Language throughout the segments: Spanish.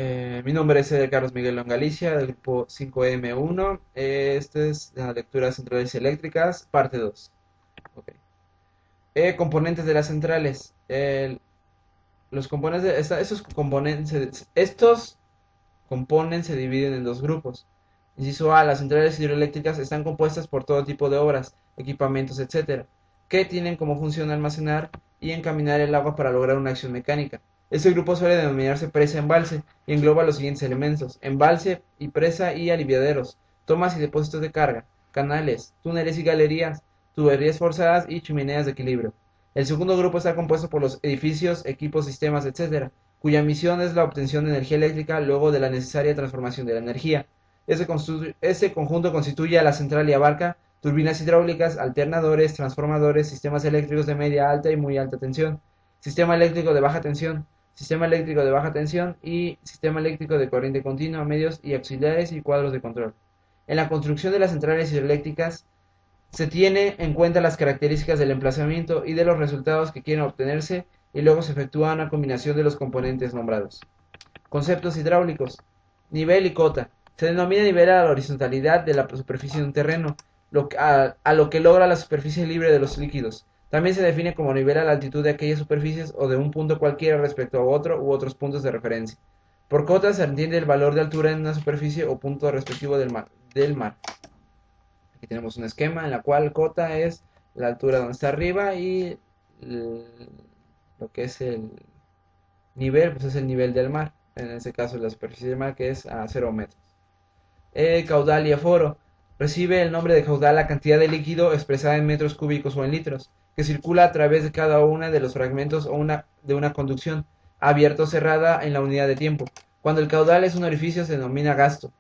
Mi nombre es Carlos Miguel Longalicia, del grupo 5M1. Esta es la lectura de centrales eléctricas, parte 2. Ok. Componentes de las centrales. Los componentes estos componentes se dividen en dos grupos. Inciso A, las centrales hidroeléctricas están compuestas por todo tipo de obras, equipamientos, etcétera, que tienen como función almacenar y encaminar el agua para lograr una acción mecánica. Este grupo suele denominarse presa-embalse y engloba los siguientes elementos: embalse y presa y aliviaderos, tomas y depósitos de carga, canales, túneles y galerías, tuberías forzadas y chimeneas de equilibrio. El segundo grupo está compuesto por los edificios, equipos, sistemas, etcétera, cuya misión es la obtención de energía eléctrica luego de la necesaria transformación de la energía. Este conjunto constituye a la central y abarca turbinas hidráulicas, alternadores, transformadores, sistemas eléctricos de media, alta y muy alta tensión, sistema eléctrico de baja tensión, sistema eléctrico de baja tensión y sistema eléctrico de corriente continua, medios y auxiliares y cuadros de control. En la construcción de las centrales hidroeléctricas se tiene en cuenta las características del emplazamiento y de los resultados que quieren obtenerse y luego se efectúa una combinación de los componentes nombrados. Conceptos hidráulicos. Nivel y cota. Se denomina nivel a la horizontalidad de la superficie de un terreno, a lo que logra la superficie libre de los líquidos. También se define como nivel a la altitud de aquellas superficies o de un punto cualquiera respecto a otro u otros puntos de referencia. Por cota se entiende el valor de altura en una superficie o punto respectivo del mar. Aquí tenemos un esquema en la cual cota es la altura donde está arriba y lo que es el nivel, pues es el nivel del mar. En este caso la superficie del mar, que es a 0 metros. Caudal y aforo. Recibe el nombre de caudal la cantidad de líquido expresada en metros cúbicos o en litros, que circula a través de cada uno de los fragmentos de una conducción, abierta o cerrada en la unidad de tiempo. Cuando el caudal es un orificio se denomina gasto.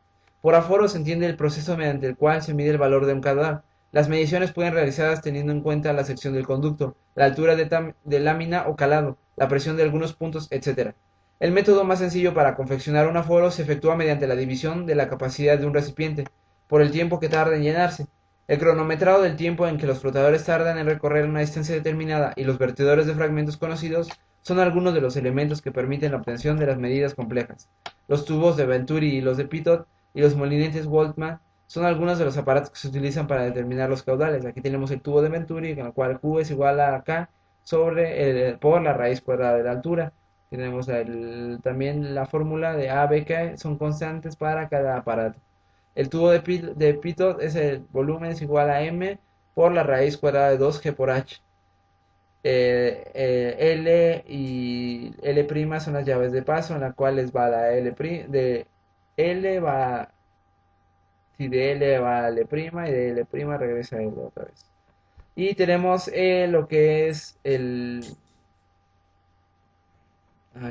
Por aforo se entiende el proceso mediante el cual se mide el valor de un caudal. Las mediciones pueden realizadas teniendo en cuenta la sección del conducto, la altura de lámina o calado, la presión de algunos puntos, etc. El método más sencillo para confeccionar un aforo se efectúa mediante la división de la capacidad de un recipiente por el tiempo que tarda en llenarse. El cronometrado del tiempo en que los flotadores tardan en recorrer una distancia determinada y los vertedores de fragmentos conocidos son algunos de los elementos que permiten la obtención de las medidas complejas. Los tubos de Venturi y los de Pitot y los molinetes Voltman son algunos de los aparatos que se utilizan para determinar los caudales. Aquí tenemos el tubo de Venturi, con el cual Q es igual a K por la raíz cuadrada de la altura. Tenemos también la fórmula de A, B, K, son constantes para cada aparato. El tubo de Pitot es el volumen es igual a M por la raíz cuadrada de 2G por H. L y L' son las llaves de paso en las cuales va la L', de L va, si de L va a L' y de L' regresa a L otra vez. Y tenemos lo que es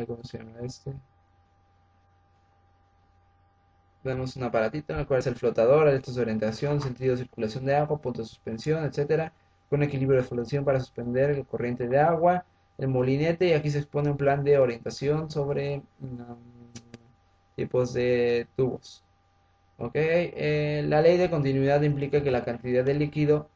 ¿cómo se llama este? Tenemos un aparatito en el cual es el flotador, estos de orientación, sentido de circulación de agua, punto de suspensión, etcétera, con equilibrio de flotación para suspender el corriente de agua, el molinete, y aquí se expone un plan de orientación sobre tipos de tubos. ¿Ok? La ley de continuidad implica que la cantidad de líquido,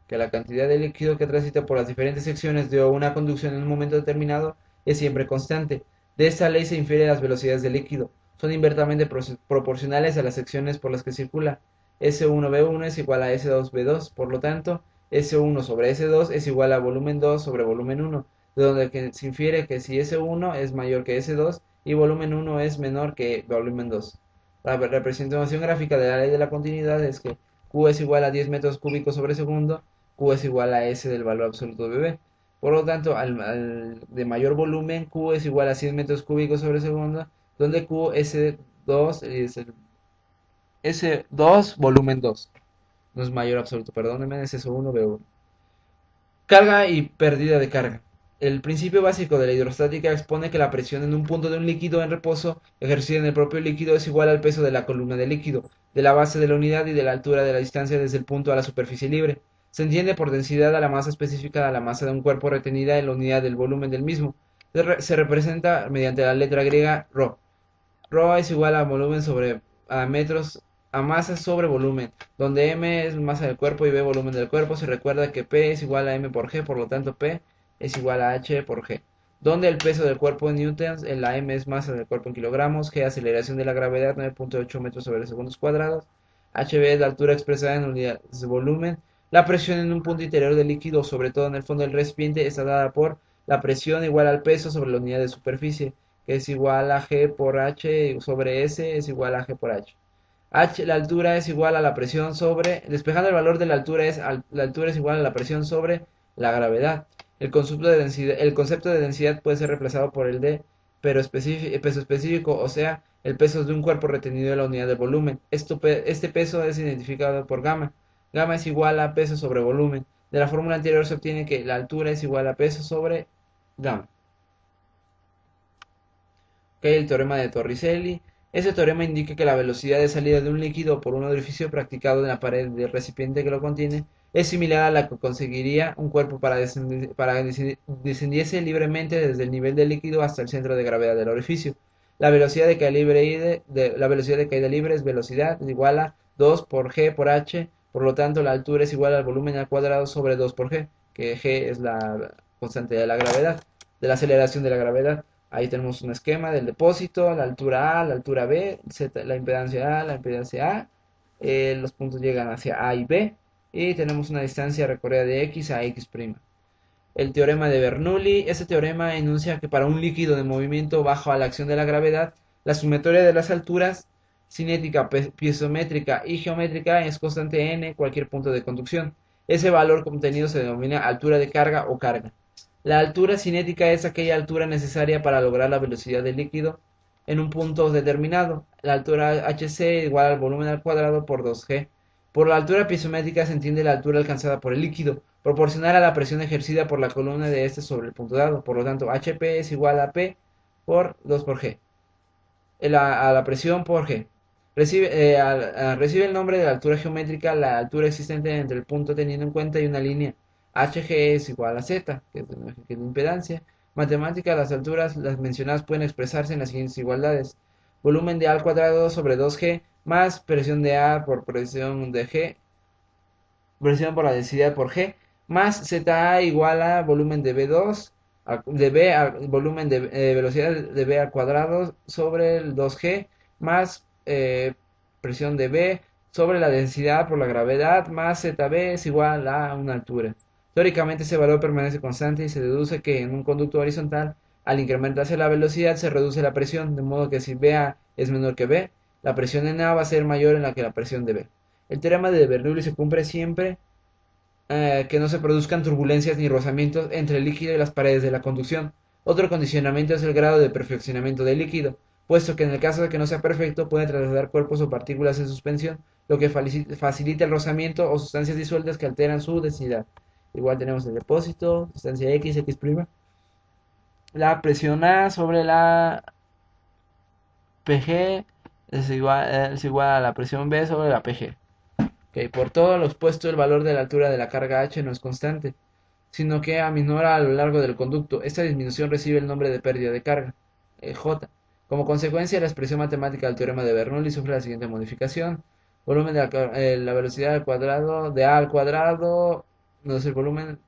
que transita por las diferentes secciones de una conducción en un momento determinado es siempre constante. De esta ley se infiere las velocidades del líquido. Son inversamente proporcionales a las secciones por las que circula. S1V1 es igual a S2V2, por lo tanto, S1 sobre S2 es igual a volumen 2 sobre volumen 1, de donde se infiere que si S1 es mayor que S2 y volumen 1 es menor que volumen 2. La representación gráfica de la ley de la continuidad es que Q es igual a 10 metros cúbicos sobre segundo, Q es igual a S del valor absoluto de B. Por lo tanto, de mayor volumen, Q es igual a 100 metros cúbicos sobre segundo, donde Q S2 es el S2 volumen 2. No es mayor absoluto, perdónenme, es S1 B1. Carga y pérdida de carga. El principio básico de la hidrostática expone que la presión en un punto de un líquido en reposo ejercida en el propio líquido es igual al peso de la columna de líquido, de la base de la unidad y de la altura de la distancia desde el punto a la superficie libre. Se entiende por densidad a la masa específica de la masa de un cuerpo retenida en la unidad del volumen del mismo. Se representa mediante la letra griega ρ. Rho es igual a volumen sobre a metros a masa sobre volumen, donde m es masa del cuerpo y v volumen del cuerpo. Se recuerda que P es igual a m por g, por lo tanto P es igual a h por g. donde el peso del cuerpo en newtons, la m es masa del cuerpo en kilogramos, g aceleración de la gravedad 9.8 metros sobre segundos cuadrados, hb es la altura expresada en unidades de volumen, la presión en un punto interior del líquido, sobre todo en el fondo del recipiente, está dada por la presión igual al peso sobre la unidad de superficie, que es igual a g por h sobre s es igual a g por h. La altura es igual a la presión sobre, despejando el valor de la altura la altura es igual a la presión sobre la gravedad. El concepto de densidad puede ser reemplazado por el de peso específico, o sea, el peso de un cuerpo retenido en la unidad de volumen. Este peso es identificado por gamma. Gamma es igual a peso sobre volumen. De la fórmula anterior se obtiene que la altura es igual a peso sobre gamma. El teorema de Torricelli. Ese teorema indica que la velocidad de salida de un líquido por un orificio practicado en la pared del recipiente que lo contiene es similar a la que conseguiría un cuerpo para descendiese libremente desde el nivel del líquido hasta el centro de gravedad del orificio. La velocidad de caída libre es velocidad es igual a 2 por g por h, por lo tanto la altura es igual al volumen al cuadrado sobre 2 por g, que g es la constante de la gravedad, de la aceleración de la gravedad. Ahí tenemos un esquema del depósito, la altura A, la altura B, la impedancia A, la impedancia A. Los puntos llegan hacia A y B. Y tenemos una distancia recorrida de X a X'. El teorema de Bernoulli. Este teorema enuncia que para un líquido de movimiento bajo a la acción de la gravedad, la sumatoria de las alturas cinética, piezométrica y geométrica es constante n cualquier punto de conducción. Ese valor contenido se denomina altura de carga o carga. La altura cinética es aquella altura necesaria para lograr la velocidad del líquido en un punto determinado. La altura hc igual al volumen al cuadrado por 2g. Por la altura piezométrica se entiende la altura alcanzada por el líquido, proporcional a la presión ejercida por la columna de este sobre el punto dado. Por lo tanto, hp es igual a p por 2 por g. A la presión por g. Recibe el nombre de la altura geométrica, la altura existente entre el punto teniendo en cuenta y una línea. Hg es igual a z, que es la impedancia. Matemática, las alturas las mencionadas pueden expresarse en las siguientes igualdades. Volumen de A al cuadrado sobre 2g más presión de A por presión de G, presión por la densidad por G, más ZA igual a volumen de B2, de B a volumen de velocidad de B al cuadrado sobre el 2G, más presión de B sobre la densidad por la gravedad, más ZB es igual a una altura. Teóricamente ese valor permanece constante y se deduce que en un conducto horizontal, al incrementarse la velocidad, se reduce la presión, de modo que si BA es menor que B, la presión en A va a ser mayor en la que la presión de B. El teorema de Bernoulli se cumple siempre que no se produzcan turbulencias ni rozamientos entre el líquido y las paredes de la conducción. Otro condicionamiento es el grado de perfeccionamiento del líquido, puesto que en el caso de que no sea perfecto puede trasladar cuerpos o partículas en suspensión, lo que facilita el rozamiento o sustancias disueltas que alteran su densidad. Igual tenemos el depósito, distancia X, X'. La presión A sobre la PG es igual a la presión B sobre la PG. Okay, por todo lo expuesto, el valor de la altura de la carga H no es constante, sino que aminora a lo largo del conducto. Esta disminución recibe el nombre de pérdida de carga, J. Como consecuencia, la expresión matemática del teorema de Bernoulli sufre la siguiente modificación. Volumen de la velocidad al cuadrado de A al cuadrado, no es el volumen,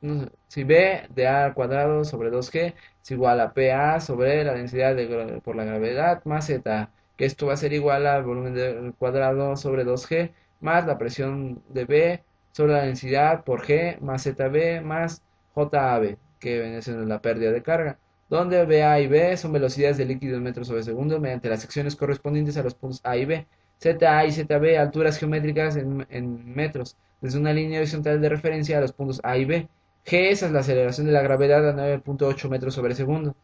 no sé, si B de A al cuadrado sobre 2G es igual a PA sobre la densidad por la gravedad más Z, que esto va a ser igual al volumen del cuadrado sobre 2G más la presión de B sobre la densidad por G más ZB más JAB, que viene siendo la pérdida de carga, donde BA y B son velocidades de líquido en metros sobre segundo mediante las secciones correspondientes a los puntos A y B. ZA y ZB, alturas geométricas en metros, desde una línea horizontal de referencia a los puntos A y B. G esa es la aceleración de la gravedad a 9.8 metros sobre segundo.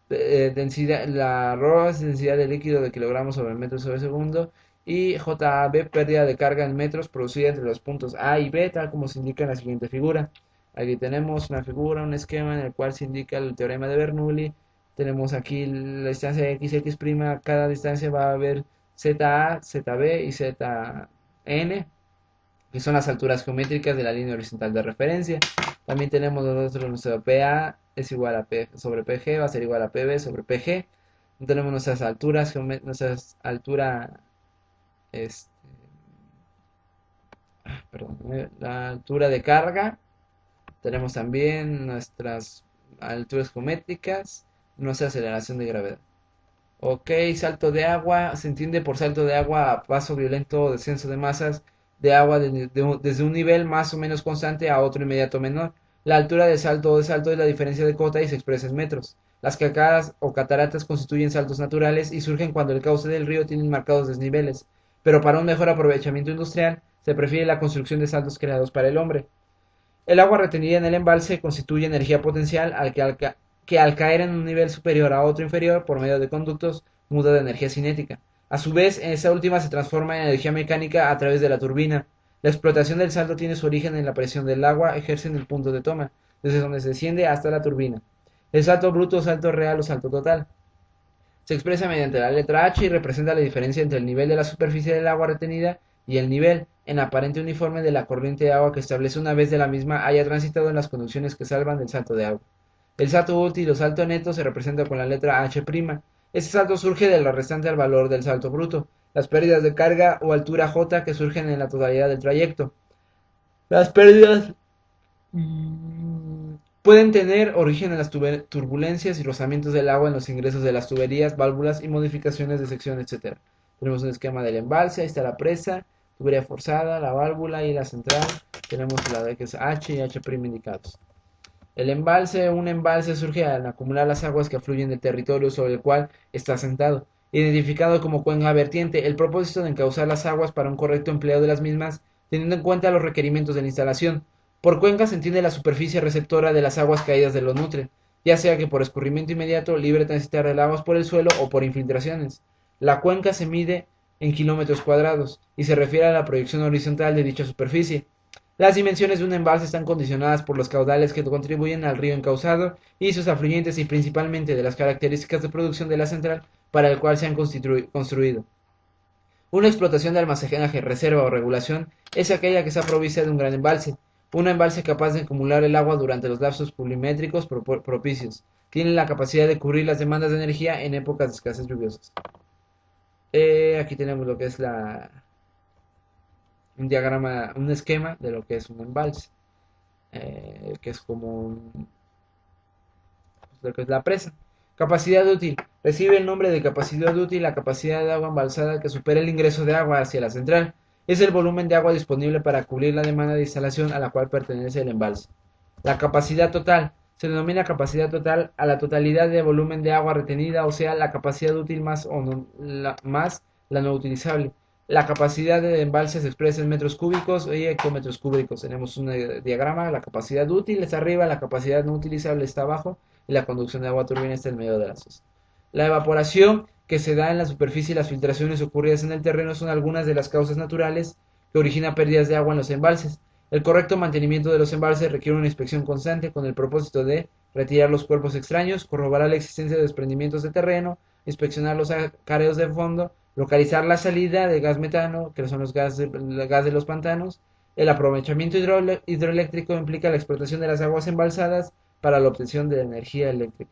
Densidad, la ρ es densidad de líquido de kilogramos sobre metro sobre segundo. Y JB, pérdida de carga en metros producida entre los puntos A y B, tal como se indica en la siguiente figura. Aquí tenemos una figura, un esquema en el cual se indica el teorema de Bernoulli. Tenemos aquí la distancia x, x', a cada distancia va a haber ZA, ZB y ZN, que son las alturas geométricas de la línea horizontal de referencia. También tenemos nosotros nuestro PA es igual a P sobre PG, va a ser igual a PB sobre PG. Tenemos nuestras alturas, este, perdón, la altura de carga. Tenemos también nuestras alturas geométricas, no hace aceleración de gravedad. Ok, salto de agua, se entiende por salto de agua a paso violento o descenso de masas de agua desde un nivel más o menos constante a otro inmediato menor. La altura de salto o de salto es la diferencia de cota y se expresa en metros. Las cascadas o cataratas constituyen saltos naturales y surgen cuando el cauce del río tiene marcados desniveles, pero para un mejor aprovechamiento industrial se prefiere la construcción de saltos creados para el hombre. El agua retenida en el embalse constituye energía potencial que al caer en un nivel superior a otro inferior por medio de conductos muda de energía cinética. A su vez, esa última se transforma en energía mecánica a través de la turbina. La explotación del salto tiene su origen en la presión del agua ejerce en el punto de toma, desde donde se desciende hasta la turbina. El salto bruto, salto real o salto total. Se expresa mediante la letra H y representa la diferencia entre el nivel de la superficie del agua retenida y el nivel, en aparente uniforme, de la corriente de agua que establece una vez de la misma haya transitado en las conducciones que salvan del salto de agua. El salto útil o salto neto se representa con la letra H'. Este salto surge de la restante al valor del salto bruto, las pérdidas de carga o altura J que surgen en la totalidad del trayecto. Las pérdidas pueden tener origen en las turbulencias y rozamientos del agua en los ingresos de las tuberías, válvulas y modificaciones de sección, etc. Tenemos un esquema del embalse, ahí está la presa, tubería forzada, la válvula y la central. Tenemos la de que es H y H' indicados. El embalse, un embalse surge al acumular las aguas que afluyen del territorio sobre el cual está asentado, identificado como cuenca vertiente. El propósito de encauzar las aguas para un correcto empleo de las mismas, teniendo en cuenta los requerimientos de la instalación. Por cuenca se entiende la superficie receptora de las aguas caídas de los nutrientes, ya sea que por escurrimiento inmediato, libre transitar del agua por el suelo o por infiltraciones. La cuenca se mide en kilómetros cuadrados y se refiere a la proyección horizontal de dicha superficie. Las dimensiones de un embalse están condicionadas por los caudales que contribuyen al río encauzado y sus afluentes y principalmente de las características de producción de la central para el cual se han construido. Una explotación de almacenaje, reserva o regulación es aquella que está provista de un gran embalse. Un embalse capaz de acumular el agua durante los lapsos pluviométricos propicios. Tiene la capacidad de cubrir las demandas de energía en épocas de escasez lluviosas. Aquí tenemos lo que es un diagrama, un esquema de lo que es un embalse, que es como lo que es la presa. Capacidad útil. Recibe el nombre de capacidad útil la capacidad de agua embalsada que supera el ingreso de agua hacia la central. Es el volumen de agua disponible para cubrir la demanda de instalación a la cual pertenece el embalse. La capacidad total. Se denomina capacidad total a la totalidad de volumen de agua retenida, o sea, la capacidad útil más la no utilizable. La capacidad de embalse se expresa en metros cúbicos y hectómetros cúbicos. Tenemos un diagrama, la capacidad útil está arriba, la capacidad no utilizable está abajo y la conducción de agua turbina está en medio de las dos. La evaporación que se da en la superficie y las filtraciones ocurridas en el terreno son algunas de las causas naturales que originan pérdidas de agua en los embalses. El correcto mantenimiento de los embalses requiere una inspección constante con el propósito de retirar los cuerpos extraños, corroborar la existencia de desprendimientos de terreno, inspeccionar los careos de fondo, localizar la salida de gas metano, que son los gas de los pantanos. El aprovechamiento hidroeléctrico implica la explotación de las aguas embalsadas para la obtención de energía eléctrica.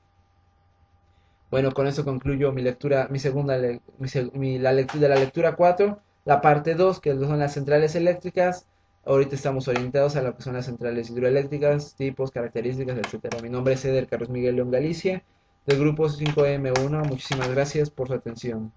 Bueno, con eso concluyo mi lectura, la lectura de la lectura 4, la parte 2, que son las centrales eléctricas. Ahorita estamos orientados a lo que son las centrales hidroeléctricas, tipos, características, etcétera. Mi nombre es Eder Carlos Miguel León Galicia, del grupo 5M1. Muchísimas gracias por su atención.